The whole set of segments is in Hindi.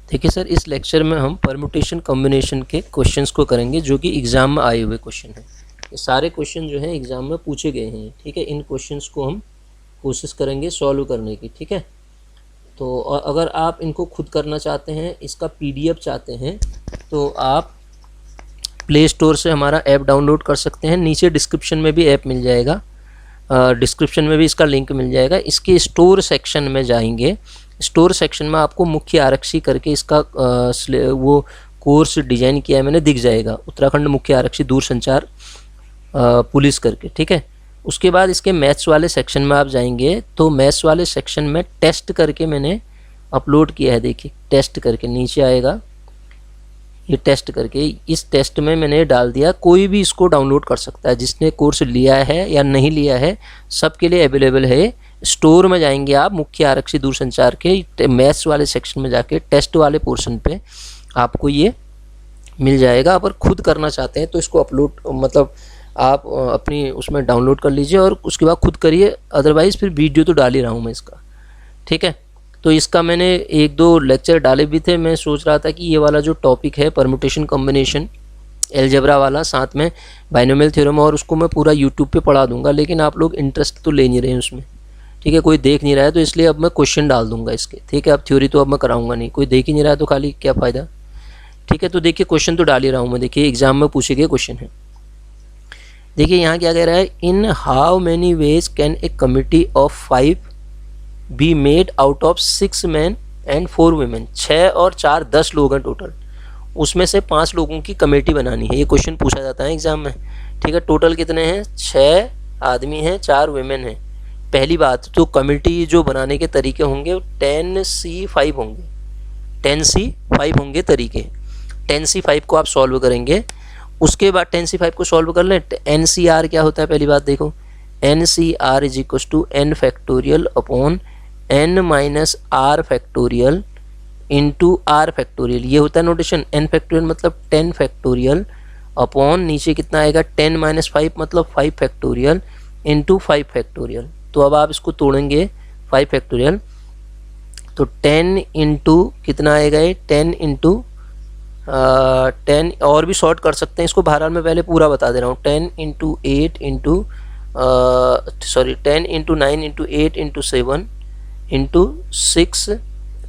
देखिए सर, इस लेक्चर में हम परम्यूटेशन कॉम्बिनेशन के क्वेश्चंस को करेंगे जो कि एग्ज़ाम में आए हुए क्वेश्चन हैं। ये सारे क्वेश्चन जो हैं एग्ज़ाम में पूछे गए हैं, ठीक है। इन क्वेश्चंस को हम कोशिश करेंगे सॉल्व करने की, ठीक है। तो और अगर आप इनको खुद करना चाहते हैं, इसका PDF चाहते हैं, तो आप प्ले स्टोर से हमारा ऐप डाउनलोड कर सकते हैं। नीचे डिस्क्रिप्शन में भी ऐप मिल जाएगा, डिस्क्रिप्शन में भी इसका लिंक मिल जाएगा। इसके स्टोर सेक्शन में जाएंगे, स्टोर सेक्शन में आपको मुख्य आरक्षी करके इसका वो कोर्स डिज़ाइन किया है मैंने, दिख जाएगा, उत्तराखंड मुख्य आरक्षी दूरसंचार पुलिस करके, ठीक है। उसके बाद इसके मैथ्स वाले सेक्शन में आप जाएंगे तो मैथ्स वाले सेक्शन में टेस्ट करके मैंने अपलोड किया है। देखिए टेस्ट करके नीचे आएगा, ये टेस्ट करके, इस टेस्ट में मैंने डाल दिया। कोई भी इसको डाउनलोड कर सकता है, जिसने कोर्स लिया है या नहीं लिया है सबके लिए अवेलेबल है। स्टोर में जाएंगे आप, मुख्य आरक्षी दूरसंचार के मैथ्स वाले सेक्शन में जाके टेस्ट वाले पोर्शन पे आपको ये मिल जाएगा। अगर खुद करना चाहते हैं तो इसको अपलोड मतलब आप अपनी उसमें डाउनलोड कर लीजिए और उसके बाद खुद करिए, अदरवाइज़ फिर वीडियो तो डाल ही रहा हूँ मैं इसका, ठीक है। तो इसका मैंने 1-2 लेक्चर डाले भी थे। मैं सोच रहा था कि ये वाला जो टॉपिक है परम्यूटेशन कॉम्बिनेशन एलजेब्रा वाला, साथ में बाइनोमियल थ्योरम, और उसको मैं पूरा यूट्यूब पे पढ़ा दूंगा, लेकिन आप लोग इंटरेस्ट तो ले नहीं रहे हैं उसमें, ठीक है। कोई देख नहीं रहा है तो इसलिए अब मैं क्वेश्चन डाल दूंगा इसके, ठीक है। अब थ्योरी तो अब मैं कराऊंगा नहीं, कोई देख ही नहीं रहा है तो खाली क्या फ़ायदा, ठीक है। तो देखिए क्वेश्चन तो डाल ही रहा हूँ मैं, देखिए एग्जाम में पूछे गए क्वेश्चन है। देखिए यहाँ क्या कह रहा है, इन how many ways can a committee of 5 be made out of 6 man and 4 women. 6 और 4 10 लोग हैं टोटल, उसमें से 5 लोगों की कमेटी बनानी है। ये क्वेश्चन पूछा जाता है एग्जाम में, ठीक है। टोटल कितने हैं, 6 आदमी हैं, 4 वुमेन हैं। पहली बात तो कमेटी जो बनाने के तरीके होंगे 10C5 होंगे, 10C5 होंगे तरीके। 10C5 को आप सॉल्व करेंगे, उसके बाद 10C5 को सॉल्व कर लें। NCR क्या होता है, पहली बात देखो, NCR is equal to N factorial upon N minus R factorial into R factorial. ये होता है नोटेशन। N फैक्टोरियल मतलब 10 फैक्टोरियल अपॉन नीचे कितना आएगा 10 माइनस 5 मतलब 5 फैक्टोरियल इंटू 5 फैक्टोरियल। तो अब आप इसको तोड़ेंगे 5 फैक्टोरियल, तो 10 इंटू कितना आएगा, ये 10 इंटू 10, और भी शॉर्ट कर सकते हैं इसको, बहरहाल मैं पहले पूरा बता दे रहा हूँ। 10 into 8 into 10 into 9 into 8 into 7 into 6,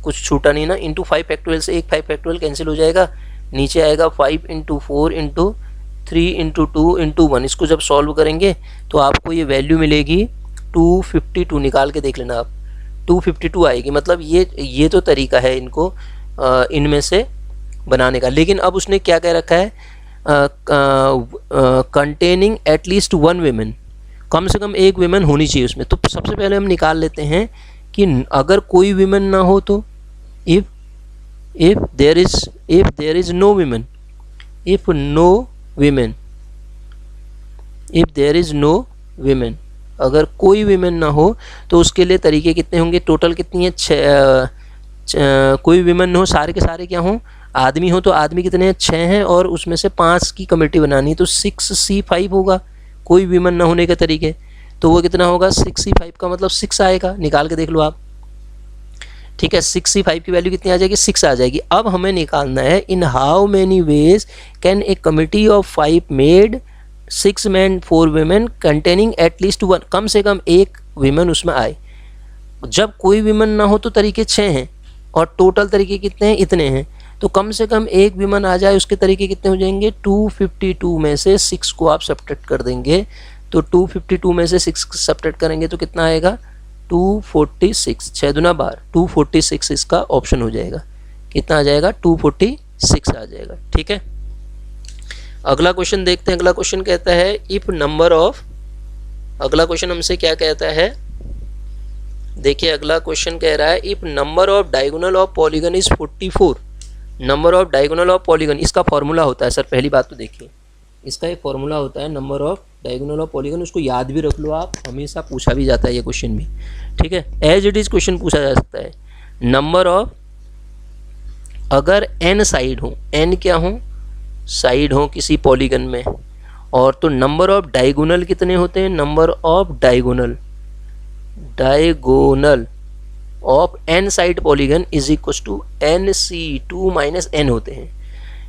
कुछ छूटा नहीं ना, इंटू 5 फैक्टोरियल से एक 5 फैक्टोरियल कैंसिल हो जाएगा, नीचे आएगा 5 इंटू 4 इंटू 3 इंटू 2 इंटू 1। इसको जब सॉल्व करेंगे तो आपको ये वैल्यू मिलेगी 252, निकाल के देख लेना आप, 252 आएगी। मतलब ये तो तरीका है इनको इनमें से बनाने का। लेकिन अब उसने क्या कह रखा है, कंटेनिंग एटलीस्ट 1 वुमेन, कम से कम एक वुमेन होनी चाहिए उसमें। तो सबसे पहले हम निकाल लेते हैं कि अगर कोई वुमेन ना हो तो if there is no women, if there is no women, अगर कोई वुमेन ना हो तो उसके लिए तरीके कितने होंगे, टोटल कितनी है, 6। कोई वुमेन ना हो, सारे के सारे क्या हों, आदमी हो, तो आदमी कितने हैं, 6 हैं, और उसमें से 5 की कमेटी बनानी है, तो 6C5 होगा कोई वुमेन ना होने के तरीके। तो वो कितना होगा, 6C5 का मतलब 6 आएगा, निकाल के देख लो आप, ठीक है। 6C5 की वैल्यू कितनी आ जाएगी, 6 आ जाएगी। अब हमें निकालना है इन how many ways can a committee of 5 made 6 man 4 women containing at least 1, कम से कम एक वुमेन उसमें आए। जब कोई वुमेन ना हो तो तरीके 6 हैं और टोटल तरीके कितने हैं, इतने हैं, तो कम से कम एक वुमेन आ जाए, उसके तरीके कितने हो जाएंगे, 252 में से 6 को आप सब्ट्रैक्ट कर देंगे, तो 252 में से 6 सब्ट्रैक्ट करेंगे तो कितना आएगा, 246, 6 दूना 12, 246 इसका ऑप्शन हो जाएगा। कितना आ जाएगा, 246 आ जाएगा, ठीक है। अगला क्वेश्चन देखते हैं। अगला क्वेश्चन कहता है इफ नंबर ऑफ, अगला क्वेश्चन हमसे क्या कहता है, देखिए अगला क्वेश्चन कह रहा है if number of diagonal of polygon is 44, number of diagonal of polygon, इसका फॉर्मूला होता है सर, पहली बात तो देखिए इसका एक फॉर्मूला होता है number of diagonal of polygon, उसको याद भी रख लो आप, हमेशा पूछा भी जाता है ये क्वेश्चन भी, ठीक है। एज इट इज क्वेश्चन पूछा जा सकता है। नंबर ऑफ, अगर n साइड हो, n क्या हो, साइड हो किसी पॉलीगन में, और तो नंबर ऑफ डायगोनल कितने होते हैं, number of diagonal of n side polygon is equal to NC2 minus n होते हैं।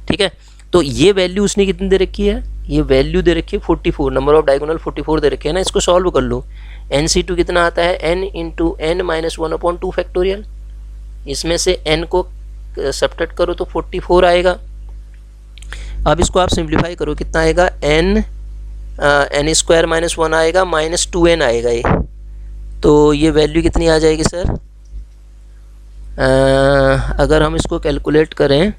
ठीक है, तो ये वैल्यू उसने कितनी दे रखी है, ये वैल्यू दे रखी है 44, नंबर ऑफ डायगोनल 44 दे रखे है ना। इसको सॉल्व कर लो, NC2 कितना आता है, n into n minus 1/2 factorial, इसमें से n को सब्ट्रैक्ट करो तो 44 आएगा। अब इसको आप सिंप्लीफाई करो, कितना आएगा, n स्क्वायर माइनस 1 आएगा, माइनस 2n आएगा ये, तो ये वैल्यू कितनी आ जाएगी सर, अगर हम इसको कैलकुलेट करें,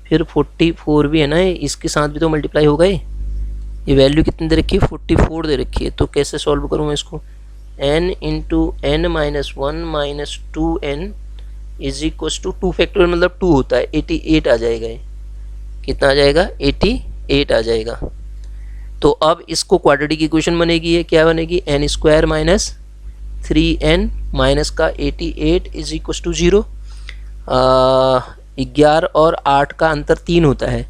फिर 44 भी है ना, इसके साथ भी तो मल्टीप्लाई होगा ये वैल्यू कितनी दे रखी है, 44 दे रखी है। तो कैसे सॉल्व करूँ मैं इसको, n into n minus 1 minus 2n is equal to 2 factorial मतलब 2 होता है, 88 आ जाएगा ये, कितना आ जाएगा, 88 आ जाएगा। तो अब इसको क्वाड्रेटिक इक्वेशन बनेगी, ये क्या बनेगी, n square minus 3n minus का 88 इज इक्वल टू 0। 11 और 8 का अंतर 3 होता है,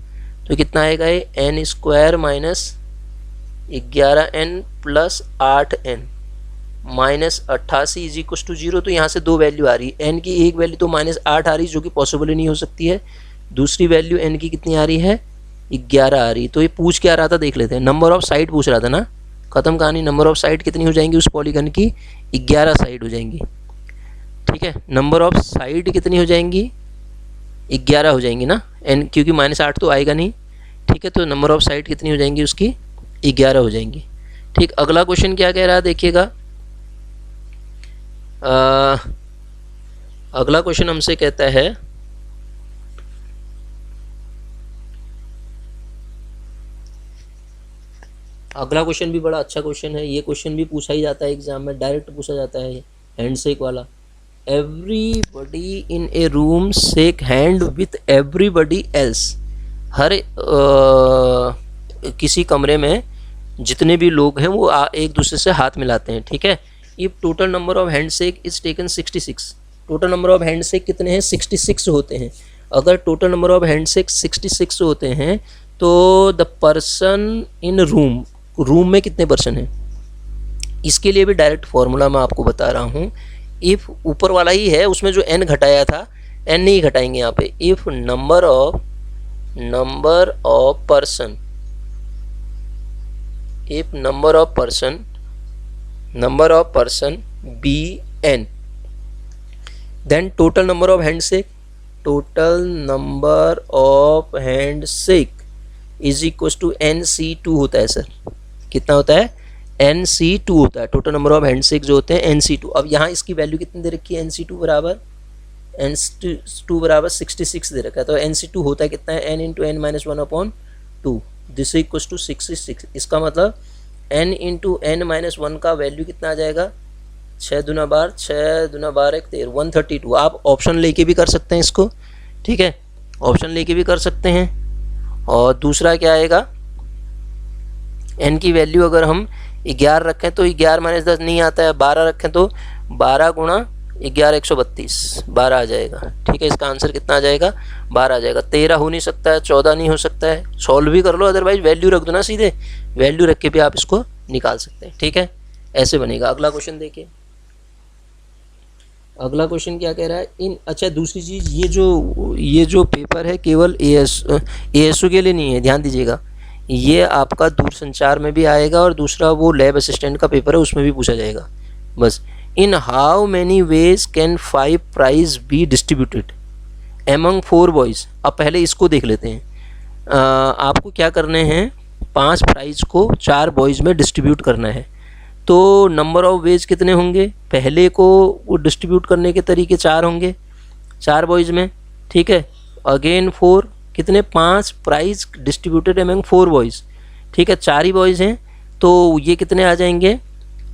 तो कितना आएगा ये, n square minus 11n plus 8n minus 88 is equal to 0। तो यहाँ से दो वैल्यू आ रही है, n की एक वैल्यू तो -8 आ रही है जो कि पॉसिबल ही नहीं हो सकती है, दूसरी वैल्यू n की कितनी आ रही है, 11 आ रही। तो ये पूछ क्या रहा था देख लेते हैं, नंबर ऑफ साइड पूछ रहा था ना, ख़त्म कहानी। नंबर ऑफ साइड कितनी हो जाएंगी उस पॉलीगन की, 11 साइड हो जाएंगी। ठीक है, नंबर ऑफ साइड कितनी हो जाएंगी, 11 हो जाएंगी ना, n क्योंकि -8 तो आएगा नहीं। ठीक है, तो नंबर ऑफ साइड कितनी हो जाएंगी उसकी, 11 हो जाएंगी। ठीक, अगला क्वेश्चन क्या कह रहा है देखिएगा, अगला क्वेश्चन हमसे कहता है, अगला क्वेश्चन भी बड़ा अच्छा क्वेश्चन है, ये क्वेश्चन भी पूछा ही जाता है एग्जाम में, डायरेक्ट पूछा जाता है हैंडशेक वाला। Everybody in a room shake hand with everybody else, हर किसी कमरे में जितने भी लोग हैं वो एक दूसरे से हाथ मिलाते हैं। ठीक है, if total number of handshake is taken 66, total number of handshake कितने हैं, 66 होते हैं। अगर टोटल नंबर ऑफ हैंडशेक 66 होते हैं तो द पर्सन इन रूम में कितने पर्सन हैं, इसके लिए भी डायरेक्ट फॉर्मूला मैं आपको बता रहा हूँ। इफ़ ऊपर वाला ही है, उसमें जो n घटाया था, n नहीं घटाएंगे यहाँ पे। If number of person, if number of person be n, then total number of handshake is equal to NC2 होता है सर। कितना होता है, NC2 होता है, टोटल नंबर ऑफ हैंडशेक जो होते हैं NC2। अब यहाँ इसकी वैल्यू कितनी दे रखी है, NC2 बराबर 66 दे रखा है, तो NC2 होता है कितना है, n into n minus 1/2, this equal to 66। इसका मतलब n इंटू n माइनस 1 का वैल्यू कितना आ जाएगा, 6 दूना 12, 6 दूना 12 13, 132। आप ऑप्शन लेके भी कर सकते हैं इसको, ठीक है, ऑप्शन लेके भी कर सकते हैं। और दूसरा क्या आएगा, n की वैल्यू अगर हम 11 रखें तो 11 माइनस 10 नहीं आता है, 12 रखें तो 12 गुणा 11 132, 12 आ जाएगा। ठीक है, इसका आंसर कितना आ जाएगा, 12 आ जाएगा। 13 हो नहीं सकता है, 14 नहीं हो सकता है, सॉल्व भी कर लो, अदरवाइज वैल्यू रख दो ना, सीधे वैल्यू रख के भी आप इसको निकाल सकते हैं। ठीक है, ऐसे बनेगा। अगला क्वेश्चन देखिए, अगला क्वेश्चन क्या कह रहा है, अच्छा दूसरी चीज़, ये जो पेपर है केवल ASO के लिए नहीं है, ध्यान दीजिएगा, ये आपका दूरसंचार में भी आएगा और दूसरा वो लैब असिस्टेंट का पेपर है उसमें भी पूछा जाएगा। बस, in how many ways can 5 prize be distributed among 4 boys. अब पहले इसको देख लेते हैं। आपको क्या करने हैं, 5 प्राइज को 4 बॉयज़ में डिस्ट्रीब्यूट करना है। तो नंबर ऑफ वेज कितने होंगे, पहले को वो डिस्ट्रीब्यूट करने के तरीके 4 होंगे 4 बॉयज़ में। ठीक है, अगेन 4, कितने, 5 प्राइज डिस्ट्रीब्यूटेड एमंग 4 बॉयज़। ठीक है, 4 ही बॉयज़ हैं, तो ये कितने आ जाएंगे,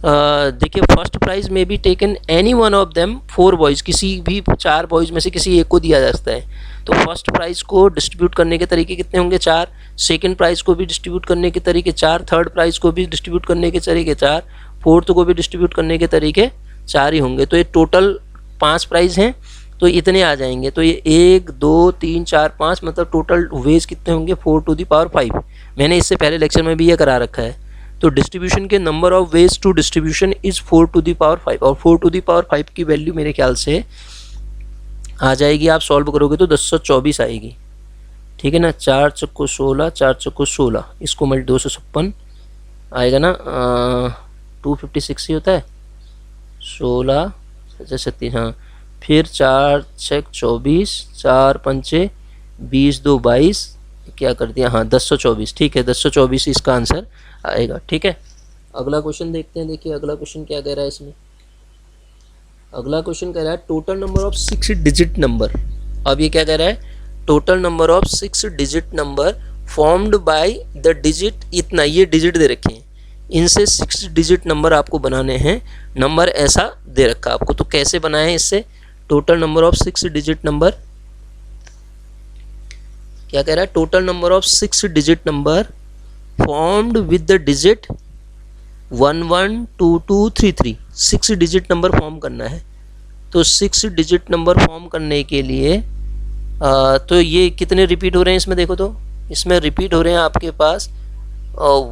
देखिए फर्स्ट प्राइज में भी taken any one of them 4 boys, किसी भी 4 बॉयज़ में से किसी एक को दिया जा सकता है। तो फर्स्ट प्राइज को डिस्ट्रीब्यूट करने के तरीके कितने होंगे, 4। सेकंड प्राइज को भी डिस्ट्रीब्यूट करने के तरीके 4, थर्ड प्राइज को भी डिस्ट्रीब्यूट करने के तरीके 4, फोर्थ को भी डिस्ट्रीब्यूट करने के तरीके 4 ही होंगे। तो ये टोटल 5 प्राइज हैं, तो इतने आ जाएंगे। तो ये 1 2 3 4 5, मतलब टोटल वेज कितने होंगे, 4 टू द पावर 5। मैंने इससे पहले लेक्चर में भी ये करा रखा है। तो डिस्ट्रीब्यूशन के number of ways to distribution is 4 to the power 5, और 4 टू द पावर 5 की वैल्यू मेरे ख्याल से आ जाएगी, आप सॉल्व करोगे तो 1024 आएगी, ठीक है ना। 4 चक्को 16, 4 चक्को 16, इसको मल्टी 256 आएगा ना, 256 ही होता है, 16 36, हाँ, फिर 4 छक 24, 4 पंचे 20, 2 22, क्या कर दिया, हाँ 1024, ठीक है 1024 इसका आंसर आएगा, ठीक है। अगला क्वेश्चन देखते हैं, देखिए अगला क्वेश्चन क्या कह रहा है इसमें। अगला क्वेश्चन कह रहा है total number of 6 digit number. अब ये क्या कह रहा है, total number of 6 digit number formed by the digit, इतना ये डिजिट दे रखे हैं, इनसे 6 डिजिट नंबर आपको बनाने हैं, नंबर ऐसा दे रखा आपको, तो कैसे बनाए इससे। Total number of 6 digit number, क्या कह रहा है, total number of 6 digit number formed with the digit 1 1 2 2 3 3, 6 digit number form करना है। तो 6 डिजिट नंबर फॉर्म करने के लिए तो ये कितने रिपीट हो रहे हैं इसमें, देखो तो इसमें रिपीट हो रहे हैं आपके पास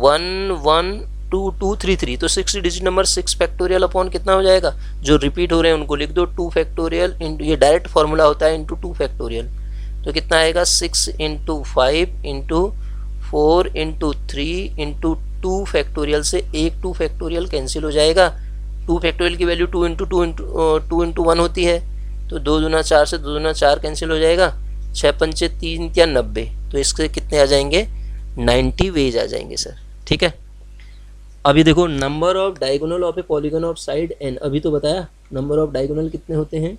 1 1 2 2 3 3, तो 6 डिजिट नंबर 6 फैक्टोरियल अपॉन कितना हो जाएगा, जो रिपीट हो रहे हैं उनको लिख दो 2 फैक्टोरियल इंटू, ये डायरेक्ट फार्मूला होता है, इंटू 2 फैक्टोरियल, तो कितना आएगा 6 into 5 into 4 into 3 into 2 factorial से एक 2 फैक्टोरियल कैंसिल हो जाएगा। 2 फैक्टोरियल की वैल्यू 2 इंटू 2 इंटू 1 होती है, तो 2 दूना 4 से 2 दूना 4 कैंसिल हो जाएगा, 6 पंचे 3 या 90, तो इसके कितने आ जाएंगे 90 वेज आ जाएंगे सर, ठीक है। अभी देखो number of diagonal of a polygon of side n, अभी तो बताया नंबर ऑफ डायगोनल कितने होते हैं,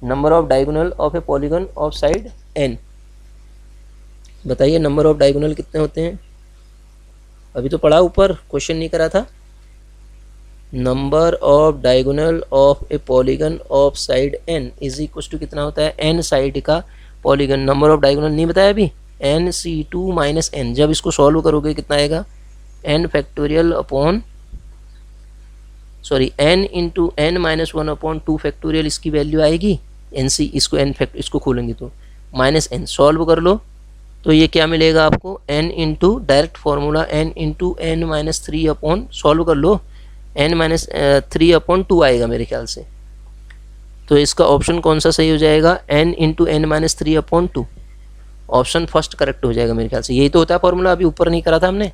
number of diagonal of a polygon of side n, बताइए नंबर ऑफ डायगोनल कितने होते हैं, अभी तो पढ़ा ऊपर, क्वेश्चन नहीं करा था। Number of diagonal of a polygon of side n is equal to कितना होता है, n साइड का पॉलीगन, नंबर ऑफ डायगोनल नहीं बताया अभी, nc2 माइनस n, जब इसको सॉल्व करोगे कितना आएगा n factorial upon sorry n into n minus 1 upon 2 factorial, इसकी वैल्यू आएगी nc, इसको n फैक्ट, इसको खोलेंगे तो माइनस n, सॉल्व कर लो तो ये क्या मिलेगा आपको n into direct formula n into n minus 3 upon, solve कर लो n माइनस 3 अपॉन 2 आएगा मेरे ख्याल से, तो इसका ऑप्शन कौन सा सही हो जाएगा, n into n minus 3 upon 2, option first correct हो जाएगा मेरे ख्याल से, यही तो होता है फॉर्मूला, अभी ऊपर नहीं करा था हमने।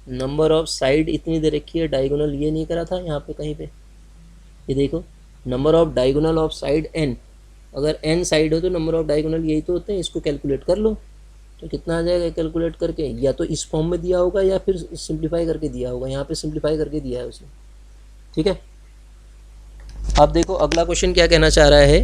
नंबर ऑफ साइड इतनी दे रखी है, डायगोनल ये नहीं करा था यहाँ पे कहीं पे, ये देखो number of diagonal of side n, अगर n साइड हो तो नंबर ऑफ डायगोनल यही तो होते हैं, इसको कैलकुलेट कर लो तो कितना आ जाएगा कैलकुलेट करके, या तो इस फॉर्म में दिया होगा या फिर सिंप्लीफाई करके दिया होगा, यहाँ पे सिंप्लीफाई करके दिया है उसने, ठीक है। अब देखो अगला क्वेश्चन क्या कहना चाह रहा है,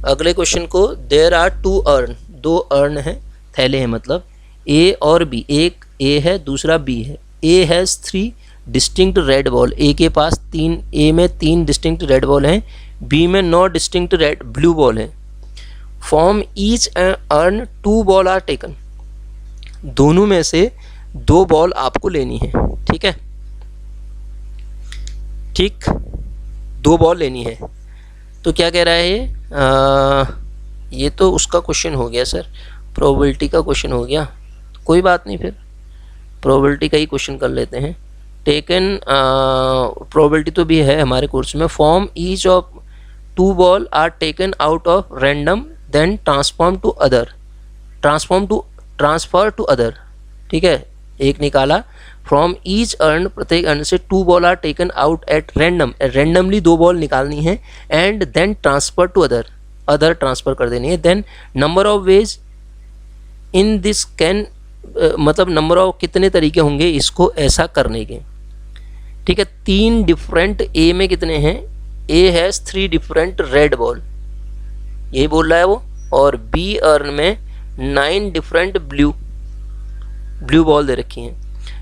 अगले क्वेश्चन को देयर आर 2 अर्न, 2 अर्न है, थैले हैं मतलब, A और B, एक A है दूसरा B है, A has 3 distinct red ball, A के पास 3, A में 3 डिस्टिंक्ट रेड बॉल हैं, B में 9 डिस्टिंक्ट रेड ब्लू बॉल हैं, from each urn 2 ball are taken, दोनों में से 2 बॉल आपको लेनी है, ठीक है, ठीक 2 बॉल लेनी है, तो क्या कह रहा है ये तो उसका क्वेश्चन हो गया सर, प्रोबेबिलिटी का क्वेश्चन हो गया, कोई बात नहीं, फिर प्रोबेबिलिटी का ही क्वेश्चन कर लेते हैं। टेकन प्रोबेबिलिटी तो भी है हमारे कोर्स में, from each of 2 ball are taken out of random then transfer to other, ठीक है, एक निकाला, फ्रॉम ईच अर्न, प्रत्येक अर्न से 2 ball are taken out at random, randomly 2 ball निकालनी है, and then transfer to other transfer कर देनी है, then number of ways in this can, मतलब नंबर ऑफ कितने तरीके होंगे इसको ऐसा करने के, ठीक है। 3 डिफरेंट A में कितने हैं, A has 3 different red ball, यही बोल रहा है वो, और B अर्न में 9 डिफरेंट ब्लू बॉल दे रखी हैं,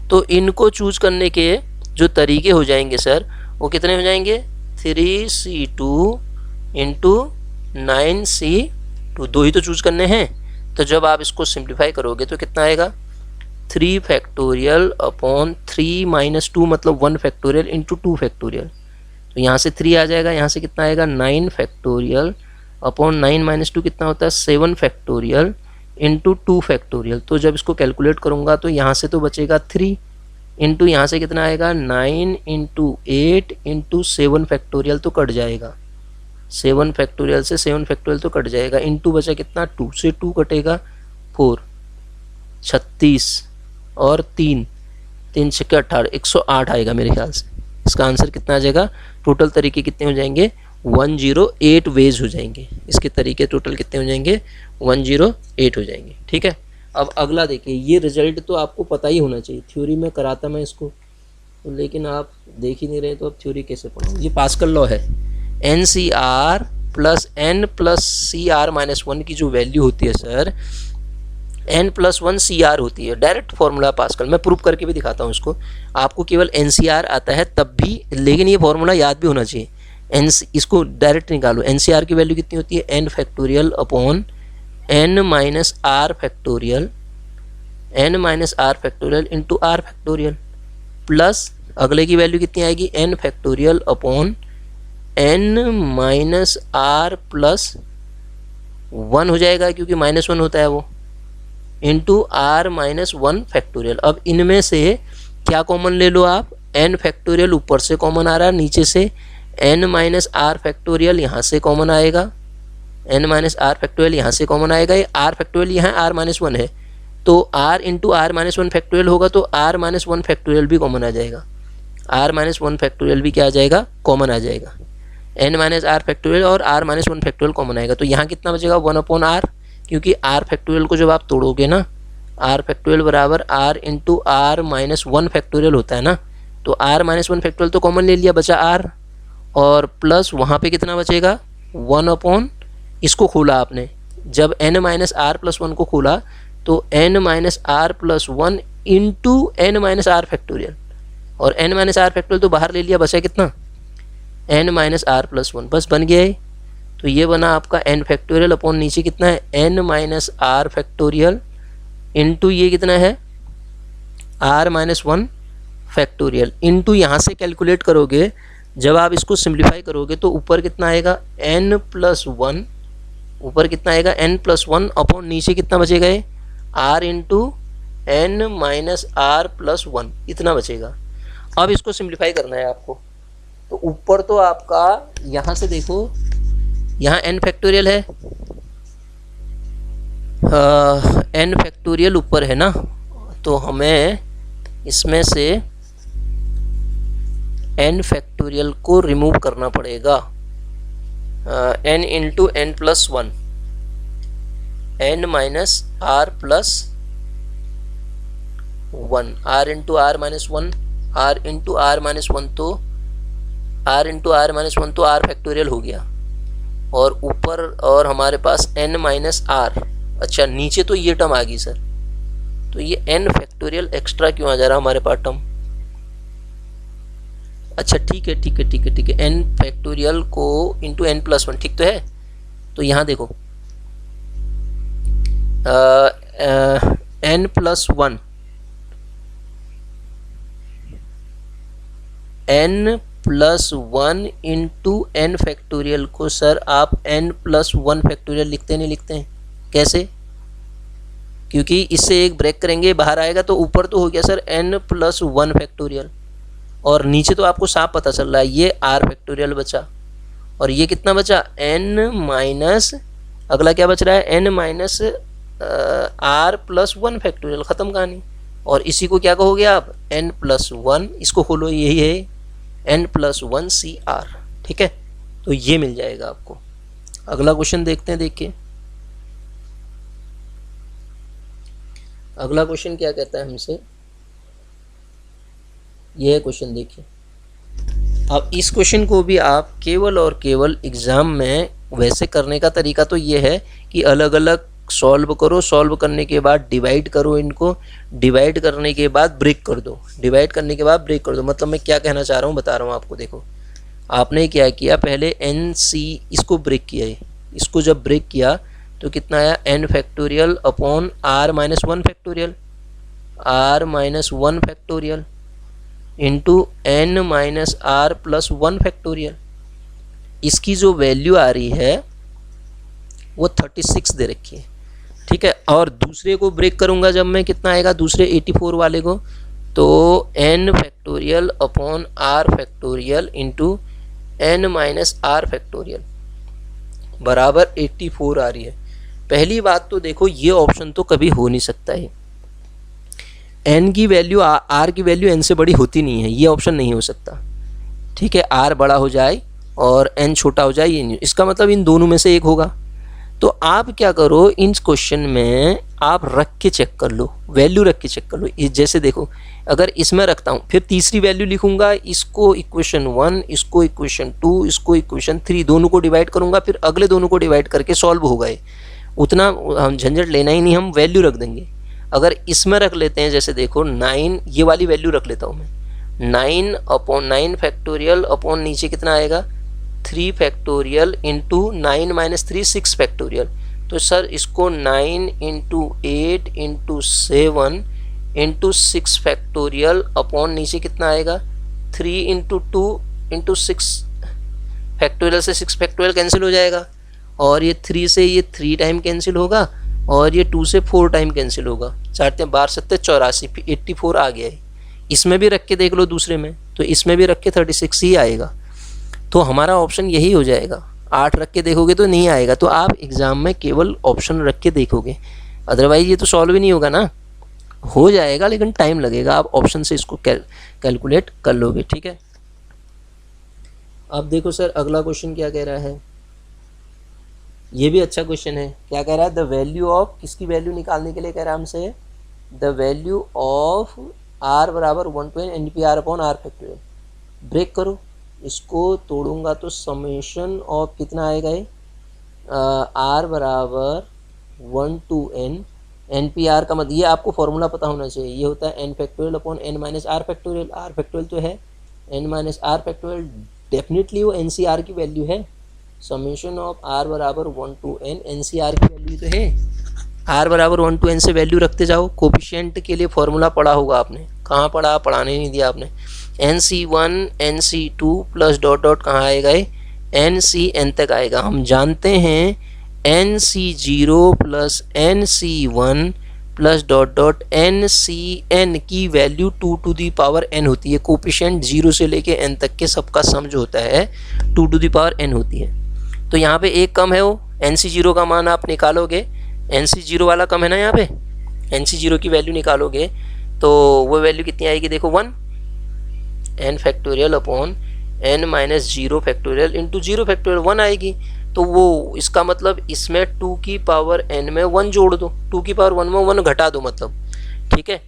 तो इनको चूज करने के जो तरीके हो जाएंगे सर वो कितने हो जाएंगे, 3C2 इंटू 9C2, 2 ही तो चूज करने हैं, तो जब आप इसको सिंप्लीफाई करोगे तो कितना आएगा 3 फैक्टोरियल अपॉन 3 माइनस 2 मतलब 1 फैक्टोरियल इंटू 2 फैक्टोरियल, तो यहाँ से 3 आ जाएगा, यहाँ से कितना आएगा 9 फैक्टोरियल अपॉन 9 माइनस 2 कितना होता है 7 फैक्टोरियल इंटू 2 फैक्टोरियल, तो जब इसको कैलकुलेट करूँगा तो यहाँ से तो बचेगा 3, इंटू यहाँ से कितना आएगा 9 इंटू 8 इंटू 7 फैक्टोरियल तो कट जाएगा, 7 फैक्टोरियल से 7 फैक्टोरियल तो कट जाएगा, इंटू बचा कितना 2 से 2 कटेगा 4, 36 और 3 6 18 108 आएगा मेरे ख्याल से। इसका आंसर कितना आ जाएगा? टोटल तरीके कितने हो जाएंगे? 108 वेज हो जाएंगे। इसके तरीके टोटल कितने हो जाएंगे? 108 हो जाएंगे। ठीक है, अब अगला देखिए, ये रिजल्ट तो आपको पता ही होना चाहिए, थ्योरी में कराता मैं इसको तो, लेकिन आप देख ही नहीं रहे तो अब थ्योरी कैसे पढ़ोगे? ये पास्कल लॉ है, N C R plus N plus C R minus 1 की जो वैल्यू होती है sir, n plus 1 C R होती है। डायरेक्ट फॉर्मूला पास्कल, मैं प्रूव करके भी दिखाता हूँ इसको, आपको केवल एन सी आर आता है तब भी, लेकिन ये फॉर्मूला याद भी होना चाहिए। इसको डायरेक्ट निकालो, एन सी आर की वैल्यू कितनी होती है? n factorial upon n minus R factorial, n minus R factorial into R factorial, plus अगले की वैल्यू कितनी आएगी? n factorial upon n minus R plus 1 हो जाएगा, क्योंकि -1 होता है वो, इंटू आर माइनस 1 फैक्टोरियल। अब इनमें से क्या कॉमन ले लो आप? n फैक्टोरियल ऊपर से कॉमन आ रहा है, नीचे से n माइनस आर फैक्टोरियल यहाँ से कॉमन आएगा, n माइनस आर फैक्टोरियल यहाँ से कॉमन आएगा, ये आर फैक्टोरियल यहाँ आर माइनस 1 है, तो r into R minus 1 factorial होगा, तो आर माइनस 1 फैक्टोरियल भी कॉमन आ जाएगा, आर माइनस 1 फैक्टोरियल भी क्या आ जाएगा? कॉमन आ जाएगा। n माइनस आर फैक्टोरियल और आर माइनस 1 फैक्टोरियल कॉमन आएगा, तो यहाँ कितना बचेगा? 1 अपॉन आर, क्योंकि आर फैक्टोरियल को जब आप तोड़ोगे ना, आर फैक्टोरियल बराबर R into R minus 1 factorial होता है ना, तो आर माइनस 1 फैक्टोरियल तो कॉमन ले लिया, बचा आर, और प्लस वहाँ पे कितना बचेगा? 1 अपॉन, इसको खोला आपने, जब n माइनस आर प्लस 1 को खोला तो n minus R plus 1 into n minus R factorial, और n माइनस आर फैक्टोरियल तो बाहर ले लिया, बचा कितना? n माइनस आर प्लस 1, बस बन गया है। तो ये बना आपका n फैक्टोरियल अपॉन नीचे कितना है? n minus R factorial into ये कितना है? r माइनस 1 फैक्टोरियल, इंटू यहाँ से कैलकुलेट करोगे, जब आप इसको सिंप्लीफाई करोगे तो ऊपर कितना आएगा? n प्लस 1, ऊपर कितना आएगा? n प्लस 1 अपॉन नीचे कितना बचेगा? ये r into n minus R plus 1, इतना बचेगा। अब इसको सिंप्लीफाई करना है आपको, तो ऊपर तो आपका यहाँ से देखो, यहाँ n फैक्टोरियल है, n फैक्टोरियल ऊपर है ना, तो हमें इसमें से n फैक्टोरियल को रिमूव करना पड़ेगा, n into n plus 1, n minus R plus 1, r into R minus 1, r into R minus 1, तो r इंटू आर माइनस 1 तो r फैक्टोरियल हो गया, और ऊपर और हमारे पास n माइनस आर, अच्छा नीचे तो ये टर्म आ गई सर, तो ये n फैक्टोरियल एक्स्ट्रा क्यों आ जा रहा हमारे पास टर्म? अच्छा ठीक है ठीक है ठीक है ठीक है, n फैक्टोरियल को इंटू n प्लस 1, ठीक तो है। तो यहाँ देखो n plus 1, n plus 1 into n factorial को सर आप n प्लस 1 फैक्टोरियल लिखते नहीं लिखते हैं? कैसे? क्योंकि इससे एक ब्रेक करेंगे, बाहर आएगा, तो ऊपर तो हो गया सर n प्लस 1 फैक्टोरियल, और नीचे तो आपको साफ पता चल रहा है ये r फैक्टोरियल बचा, और ये कितना बचा? n माइनस, अगला क्या बच रहा है? n minus r plus 1 factorial, ख़त्म कहानी। और इसी को क्या कहोगे आप? n प्लस 1, इसको खोलो, यही है n प्लस 1 सी आर, ठीक है, तो ये मिल जाएगा आपको। अगला क्वेश्चन देखते हैं, देखिए अगला क्वेश्चन क्या कहता है हमसे, यह है क्वेश्चन, देखिए। अब इस क्वेश्चन को भी आप केवल और केवल एग्ज़ाम में, वैसे करने का तरीका तो ये है कि अलग अलग सॉल्व करो, सॉल्व करने के बाद डिवाइड करो, इनको डिवाइड करने के बाद ब्रेक कर दो, डिवाइड करने के बाद ब्रेक कर दो। मतलब मैं क्या कहना चाह रहा हूँ बता रहा हूँ आपको। देखो आपने क्या किया, पहले एन सी इसको ब्रेक किया है, इसको जब ब्रेक किया तो कितना आया? n factorial upon r minus 1 factorial, r minus 1 factorial into n minus R plus 1 factorial. इसकी जो वैल्यू आ रही है वो 36 दे रखी है, ठीक है। और दूसरे को ब्रेक करूंगा जब मैं, कितना आएगा दूसरे 84 वाले को, तो n factorial upon r factorial into n minus R factorial बराबर 84 आ रही है। पहली बात तो देखो ये ऑप्शन तो कभी हो नहीं सकता है, n की वैल्यू r की वैल्यू n से बड़ी होती नहीं है, ये ऑप्शन नहीं हो सकता। ठीक है, r बड़ा हो जाए और n छोटा हो जाए, ये नहीं, इसका मतलब इन दोनों में से एक होगा। तो आप क्या करो, इन क्वेश्चन में आप रख के चेक कर लो, वैल्यू रख के चेक कर लो। जैसे देखो अगर इसमें रखता हूँ फिर तीसरी वैल्यू लिखूंगा, इसको इक्वेशन 1, इसको इक्वेशन 2, इसको इक्वेशन 3, दोनों को डिवाइड करूंगा, फिर अगले दोनों को डिवाइड करके सॉल्व होगा। उतना हम झंझट लेना ही नहीं, हम वैल्यू रख देंगे। अगर इसमें रख लेते हैं, जैसे देखो 9, ये वाली वैल्यू रख लेता हूँ मैं, 9 अपॉन 9 फैक्टोरियल अपॉन नीचे कितना आएगा 3 फैक्टोरियल इंटू 9 माइनस 3 6 फैक्टोरियल। तो सर इसको 9 into 8 into 7 into 6 factorial upon नीचे कितना आएगा 3 इंटू 2 इंटू 6 फैक्टोरियल से 6 फैक्टोरियल कैंसिल हो जाएगा, और ये 3 से ये 3 टाइम कैंसिल होगा, और ये 2 से 4 टाइम कैंसिल होगा। 4 12 7 84, 84 आ गया है। इसमें भी रख के देख लो दूसरे में, तो इसमें भी रख के 36 ही आएगा। तो हमारा ऑप्शन यही हो जाएगा। 8 रख के देखोगे तो नहीं आएगा, तो आप एग्ज़ाम में केवल ऑप्शन रख के देखोगे, अदरवाइज ये तो सॉल्व ही नहीं होगा ना। हो जाएगा लेकिन टाइम लगेगा, आप ऑप्शन से इसको कैलकुलेट कर लोगे। ठीक है, अब देखो सर अगला क्वेश्चन क्या कह रहा है, ये भी अच्छा क्वेश्चन है। क्या कह रहा है, द वैल्यू ऑफ, किसकी वैल्यू निकालने के लिए कह रहा है हमसे, द वैल्यू ऑफ r बराबर 1 to n NPR upon r factorial. Break करो, इसको तोड़ूंगा तो समेशन ऑफ कितना आएगा ये, r बराबर 1 to n NPR का मतलब, ये आपको फॉर्मूला पता होना चाहिए, ये होता है n factorial upon n minus R factorial. r factorial तो है n minus R factorial, definitely वो NCR की वैल्यू है। समेशन ऑफ r बराबर 1 to n, NCR की वैल्यू तो है, r बराबर 1 to n से वैल्यू रखते जाओ। कोफिशिएंट के लिए फॉर्मूला पढ़ा होगा आपने, कहाँ पढ़ा, पढ़ाने नहीं दिया आपने। NC1 NC2 plus dot dot कहाँ आएगा, NCN तक आएगा। हम जानते हैं NC0 plus NC1 plus dot dot NCN की value 2 to the power n होती है। कोफिशिएंट 0 से लेके n तक के सबका सम जो होता है 2 to the पावर n होती है। तो यहाँ पे एक कम है, वो NC0 का मान आप निकालोगे, NC0 वाला कम है ना, यहाँ पे NC0 की वैल्यू निकालोगे तो वो वैल्यू कितनी आएगी, देखो 1 n factorial upon n minus 0 factorial into 0 factorial 1 आएगी। तो वो इसका मतलब इसमें 2 की पावर n में 1 जोड़ दो, 2 की पावर 1 में 1 घटा दो मतलब। ठीक है,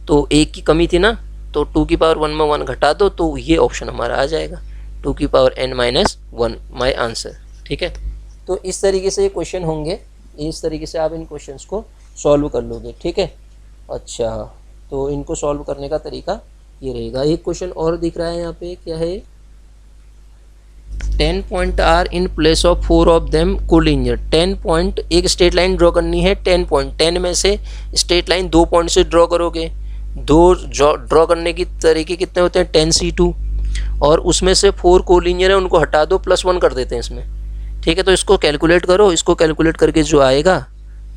तो एक की कमी थी ना, तो 2 की पावर 1 में 1 घटा दो, तो ये ऑप्शन हमारा आ जाएगा 2 की power n minus 1, my answer. ठीक है, तो इस तरीके से ये क्वेश्चन होंगे, इस तरीके से आप इन क्वेश्चंस को सॉल्व कर लोगे। ठीक है, अच्छा तो इनको सॉल्व करने का तरीका ये रहेगा। एक क्वेश्चन और दिख रहा है यहाँ पे, क्या है, 10 point are in place of 4 of them collinear. 10 point, एक स्ट्रेट लाइन ड्रॉ करनी है, 10 पॉइंट, 10 में से स्ट्रेट लाइन 2 पॉइंट से ड्रॉ करोगे। 2 ड्रॉ करने की तरीके कितने होते हैं, 10C2, और उसमें से 4 कोलिनियर है, उनको हटा दो, +1 कर देते हैं इसमें। ठीक है, तो इसको कैलकुलेट करो, इसको कैलकुलेट करके जो आएगा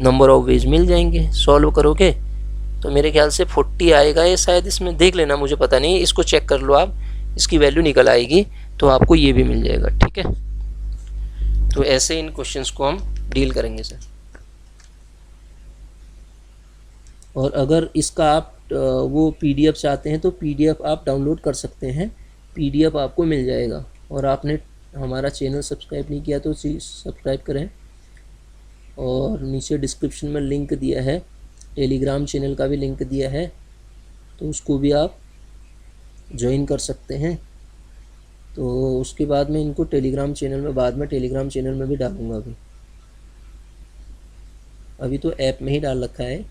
नंबर ऑफ वेज मिल जाएंगे। सॉल्व करोगे तो मेरे ख्याल से 40 आएगा ये शायद, इसमें देख लेना, मुझे पता नहीं, इसको चेक कर लो आप, इसकी वैल्यू निकल आएगी तो आपको ये भी मिल जाएगा। ठीक है, तो ऐसे इन क्वेश्चंस को हम डील करेंगे सर। और अगर इसका आप वो PDF चाहते हैं तो PDF आप डाउनलोड कर सकते हैं, PDF आपको मिल जाएगा। और आपने हमारा चैनल सब्सक्राइब नहीं किया तो सब्सक्राइब करें, और नीचे डिस्क्रिप्शन में लिंक दिया है, टेलीग्राम चैनल का भी लिंक दिया है, तो उसको भी आप ज्वाइन कर सकते हैं। तो उसके बाद में इनको टेलीग्राम चैनल में, बाद में टेलीग्राम चैनल में भी डालूंगा। अभी तो ऐप में ही डाल रखा है।